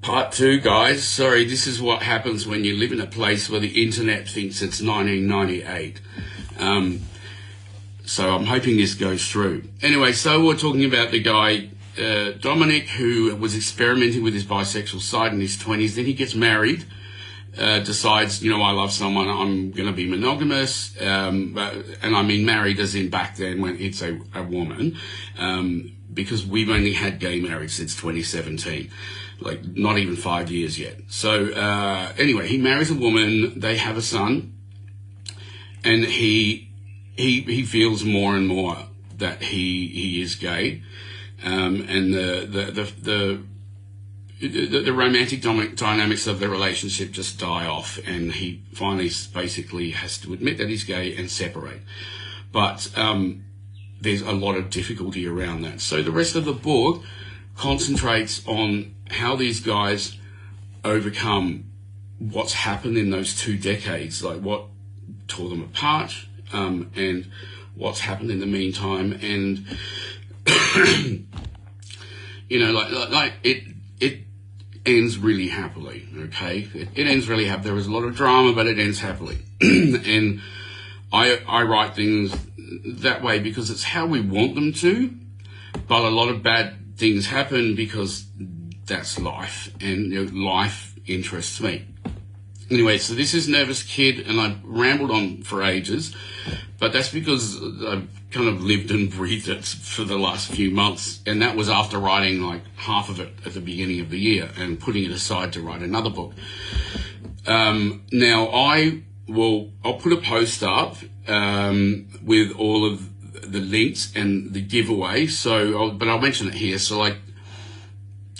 Part two, guys. Sorry, this is what happens when you live in a place where the internet thinks it's 1998. So I'm hoping this goes through. Anyway, so we're talking about the guy, Dominic, who was experimenting with his bisexual side in his 20s. Then he gets married, decides, you know, I love someone, I'm going to be monogamous. And I mean married as in back then when it's a woman, because we've only had gay marriage since 2017. Like not even 5 years yet. So anyway, he marries a woman, they have a son, and he feels more and more that he is gay, and the romantic dynamics of the relationship just die off, and he finally basically has to admit that he's gay and separate. But there's a lot of difficulty around that. So the rest of the book concentrates on how these guys overcome what's happened in those 2 decades, like what tore them apart, and what's happened in the meantime. And you know, like it ends really happily. Okay, it ends really happily. There was a lot of drama, but it ends happily. And I write things that way because it's how we want them to, but a lot of bad things happen because that's life, and you know, life interests me. Anyway, so this is Nervous Kid, and I've rambled on for ages, but that's because I've kind of lived and breathed it for the last few months, and that was after writing like half of it at the beginning of the year and putting it aside to write another book. Now I'll put a post up with all of the links and the giveaway. So, but I'll mention it here. So, like,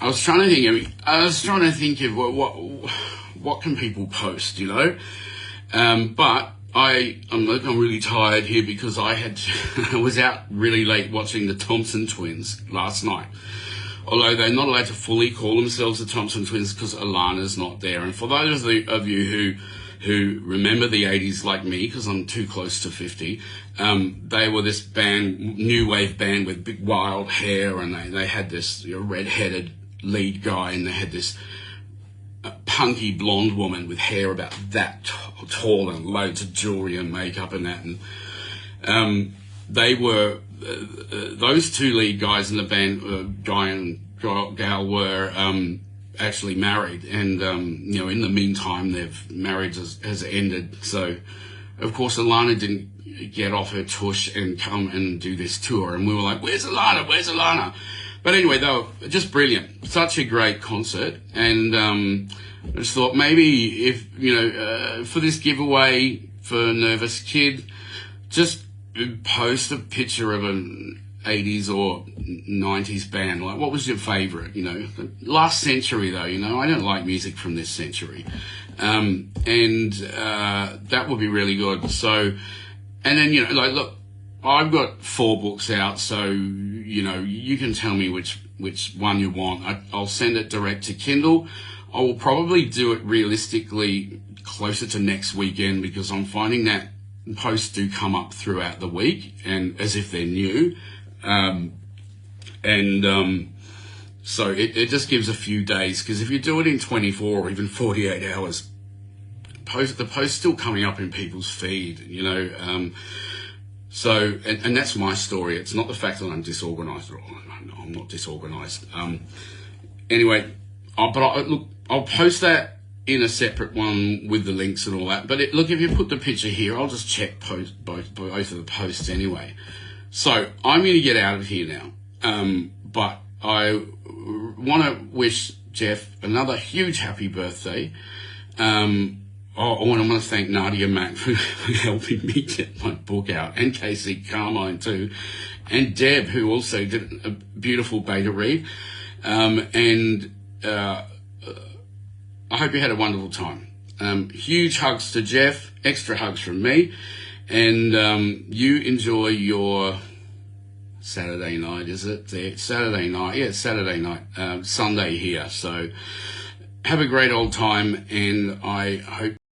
I was trying to think of what can people post, you know. But I'm really tired here because I was out really late watching the Thompson Twins last night. Although they're not allowed to fully call themselves the Thompson Twins because Alana's not there. And for those of you who remember the 80s like me, because I'm too close to 50, they were this band, new wave band with big wild hair, and they had this red-headed lead guy, and they had this punky blonde woman with hair about that tall and loads of jewelry and makeup and that. And they were, those 2 lead guys in the band, guy and gal, were actually married, and you know, in the meantime their marriage has ended. So of course Alana didn't get off her tush and come and do this tour, and we were like, where's Alana? But anyway, they were just brilliant, such a great concert. And I just thought maybe if, you know, for this giveaway for Nervous Kid, just post a picture of an 80s or 90s band. Like, what was your favorite, you know? Last century, though, you know, I don't like music from this century. And that would be really good. So, and then, you know, like, look, I've got 4 books out, so, you know, you can tell me which one you want. I'll send it direct to Kindle. I will probably do it realistically closer to next weekend, because I'm finding that posts do come up throughout the week and as if they're new. So it just gives a few days, because if you do it in 24 or even 48 hours, the post's still coming up in people's feed, you know. So, and that's my story. It's not the fact that I'm disorganized. No, I'm not disorganized. Anyway, I'll post that in a separate one with the links and all that. But look, if you put the picture here, I'll just check both of the posts anyway. So I'm going to get out of here now. But I want to wish Jeff another huge happy birthday. I want to thank Nadia Mack for helping me get my book out, and Casey Carmine too, and Deb, who also did a beautiful beta read. I hope you had a wonderful time. Huge hugs to Jeff, extra hugs from me, and you enjoy your Saturday night, is it? Saturday night, yeah, Saturday night, Sunday here. So have a great old time, and I hope